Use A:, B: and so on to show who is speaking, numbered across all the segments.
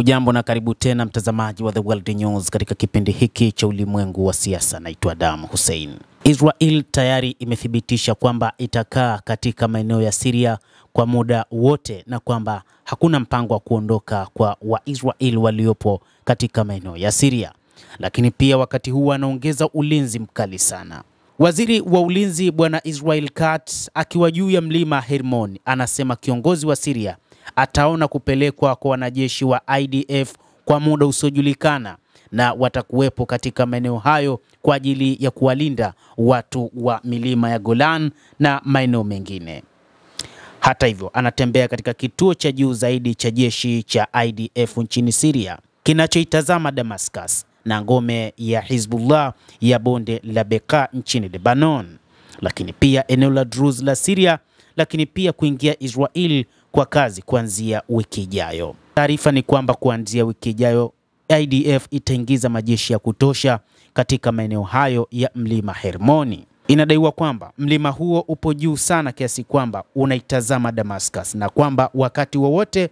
A: Hujambo na karibu tena mtazamaji wa The World News katika kipindi hiki cha ulimwengu wa siasa. Naitwa Adam Hussein. Israel tayari imethibitisha kwamba itakaa katika maeneo ya Syria kwa muda wote na kwamba hakuna mpango wa kuondoka kwa Waisrael waliopo katika maeneo ya Syria. Lakini pia wakati huu anaongeza ulinzi mkali sana. Waziri wa ulinzi bwana Israel Katz akiwa juu ya mlima Hermon anasema kiongozi wa Syria ataona kupelekwa kwa wanajeshi wa IDF kwa muda usiojulikana na watakuwepo katika maeneo hayo kwa ajili ya kuwalinda watu wa milima ya Golan na maeneo mengine. Hata hivyo, anatembea katika kituo cha juu zaidi cha jeshi cha IDF nchini Syria kinachoitazama Damascus na ngome ya Hezbollah ya bonde la Bekaa nchini Lebanon, lakini pia eneo la Druze la Syria, lakini pia kuingia Israel kwa kazi kuanzia wiki ijayo. Taarifa ni kwamba kuanzia wiki ijayo IDF itaingiza majeshi ya kutosha katika maeneo hayo ya mlima Hermoni. Inadaiwa kwamba mlima huo upo juu sana kiasi kwamba unaitazama Damascus na kwamba wakati wowote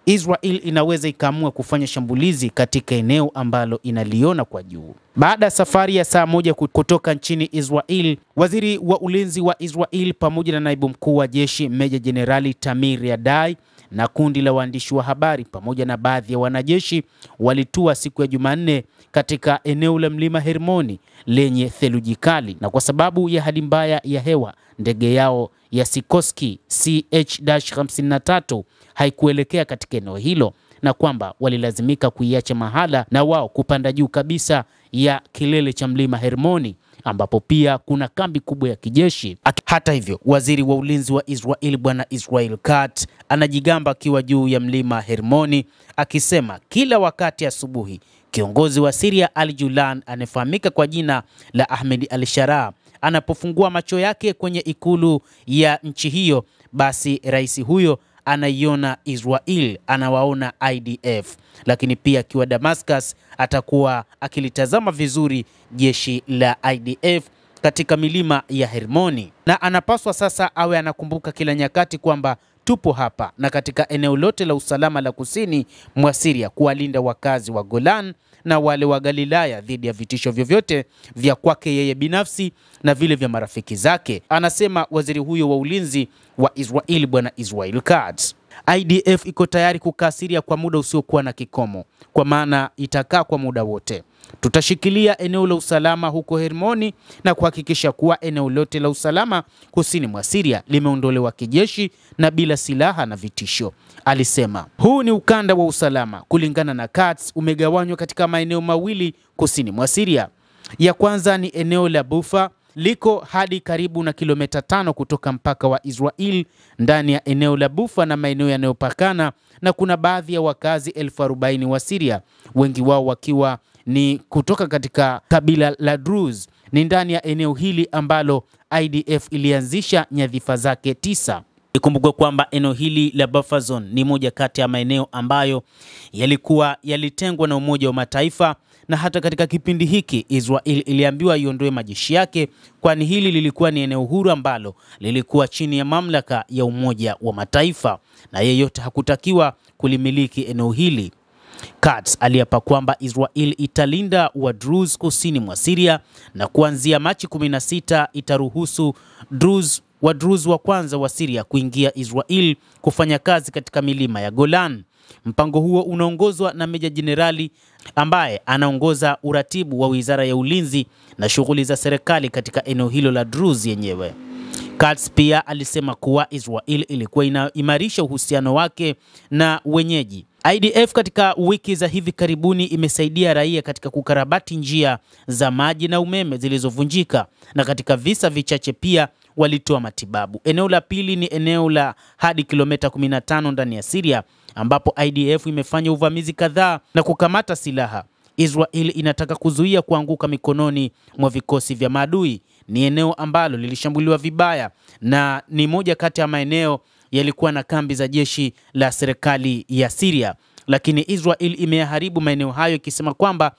A: Israel inaweza ikaamua kufanya shambulizi katika eneo ambalo inaliona kwa juu. Baada ya safari ya saa moja kutoka nchini Israel, waziri wa ulinzi wa Israel pamoja na naibu mkuu wa jeshi Meja Jenerali Tamir Yadai na kundi la waandishi wa habari pamoja na baadhi ya wanajeshi walitua siku ya Jumanne katika eneo la mlima Hermoni lenye theluji kali, na kwa sababu ya hali mbaya ya hewa ndege yao ya Sikorsky CH-53 haikuelekea katika eneo hilo na kwamba walilazimika kuiacha mahala na wao kupanda juu kabisa ya kilele cha mlima Hermoni ambapo pia kuna kambi kubwa ya kijeshi. Hata hivyo, waziri wa ulinzi wa Israel bwana Israel Katz anajigamba akiwa juu ya mlima Hermoni akisema kila wakati asubuhi kiongozi wa Syria Al-Julan anayefahamika kwa jina la Ahmed Al-Sharaa anapofungua macho yake kwenye ikulu ya nchi hiyo, basi rais huyo anaiona Israel, anawaona IDF. Lakini pia akiwa Damascus atakuwa akilitazama vizuri jeshi la IDF katika milima ya Hermoni, na anapaswa sasa awe anakumbuka kila nyakati kwamba tupo hapa na katika eneo lote la usalama la kusini mwa Syria kuwalinda wakazi wa Golan na wale wa Galilaya dhidi ya vitisho vyovyote vya kwake yeye binafsi na vile vya marafiki zake, anasema waziri huyo wa ulinzi wa Israel bwana Israel Katz. IDF iko tayari kukaa Syria kwa muda usiokuwa na kikomo, kwa maana itakaa kwa muda wote. Tutashikilia eneo la usalama huko Hermoni na kuhakikisha kuwa eneo lote la usalama kusini mwa Syria limeondolewa kijeshi na bila silaha na vitisho, alisema. Huu ni ukanda wa usalama, kulingana na Katz, umegawanywa katika maeneo mawili kusini mwa Syria. Ya kwanza ni eneo la Bufa, liko hadi karibu na kilomita 5 kutoka mpaka wa Israel. Ndani ya eneo la Bufa na maeneo yanayopakana na kuna baadhi ya wakazi 40,000 wa Syria, wengi wao wakiwa ni kutoka katika kabila la Druze. Ni ndani ya eneo hili ambalo IDF ilianzisha nyadhifa zake 9. Ikumbukwe kwamba eneo hili la buffer zone ni moja kati ya maeneo ambayo yalitengwa na Umoja wa Mataifa, na hata katika kipindi hiki Israel iliambiwa iondoe majeshi yake, kwani hili lilikuwa ni eneo huru ambalo lilikuwa chini ya mamlaka ya Umoja wa Mataifa na yeyote hakutakiwa kulimiliki eneo hili. Katz aliapa kwamba Israel italinda Druze kusini mwa Syria na kuanzia Machi 16 itaruhusu Druze wa kwanza wa Syria kuingia Israel kufanya kazi katika milima ya Golan. Mpango huo unaongozwa na Meja Jenerali ambaye anaongoza uratibu wa Wizara ya Ulinzi na shughuli za serikali katika eneo hilo la Druze yenyewe. Katz pia alisema kuwa Israel ilikuwa inaimarisha uhusiano wake na wenyeji. IDF katika wiki za hivi karibuni imesaidia raia katika kukarabati njia za maji na umeme zilizovunjika, na katika visa vichache pia walitoa matibabu. Eneo la pili ni eneo la hadi kilomita 15 ndani ya Syria ambapo IDF imefanya uvamizi kadhaa na kukamata silaha. Israel inataka kuzuia kuanguka mikononi mwa vikosi vya maadui. Ni eneo ambalo lilishambuliwa vibaya na ni moja kati ya maeneo yalikuwa na kambi za jeshi la serikali ya Syria, lakini Israel imeharibu maeneo hayo ikisema kwamba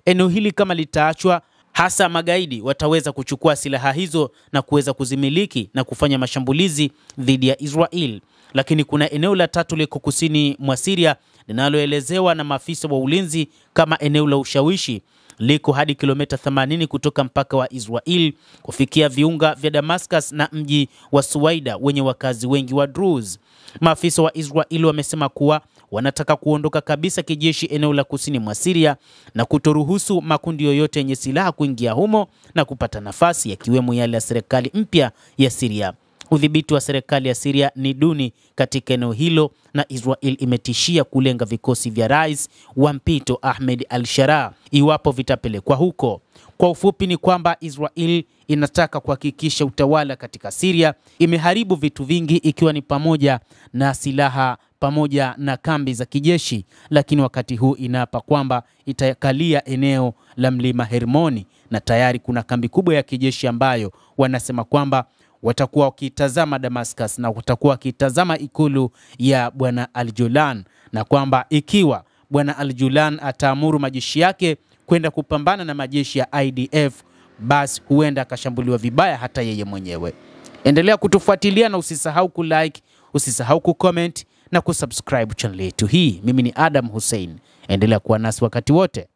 A: eneo hili kama litaachwa hasa magaidi wataweza kuchukua silaha hizo na kuweza kuzimiliki na kufanya mashambulizi dhidi ya Israel. Lakini kuna eneo la tatu liko kusini mwa Syria linaloelezewa na maafisa wa ulinzi kama eneo la ushawishi, liko hadi kilomita 80 kutoka mpaka wa Israel kufikia viunga vya Damascus na mji wa Suwaida wenye wakazi wengi wa Druze. Maafisa wa Israel wamesema kuwa wanataka kuondoka kabisa kijeshi eneo la kusini mwa Syria na kutoruhusu makundi yoyote yenye silaha kuingia humo na kupata nafasi, yakiwemo yale ya serikali mpya ya Syria. Udhibiti wa serikali ya Syria ni duni katika eneo hilo na Israel imetishia kulenga vikosi vya rais wa mpito Ahmed al-Sharaa iwapo vitapelekwa huko. Kwa ufupi ni kwamba Israel inataka kuhakikisha utawala katika Syria imeharibu vitu vingi, ikiwa ni pamoja na silaha pamoja na kambi za kijeshi, lakini wakati huu inaapa kwamba itakalia eneo la mlima Hermoni, na tayari kuna kambi kubwa ya kijeshi ambayo wanasema kwamba watakuwa wakitazama Damascus na watakuwa wakitazama ikulu ya bwana al-Julan, na kwamba ikiwa bwana al-Julan ataamuru majeshi yake kwenda kupambana na majeshi ya IDF, basi huenda akashambuliwa vibaya hata yeye mwenyewe. Endelea kutufuatilia na usisahau kulike, usisahau kucomment na kusubscribe channel yetu hii. Mimi ni Adam Hussein. Endelea kuwa nasi wakati wote.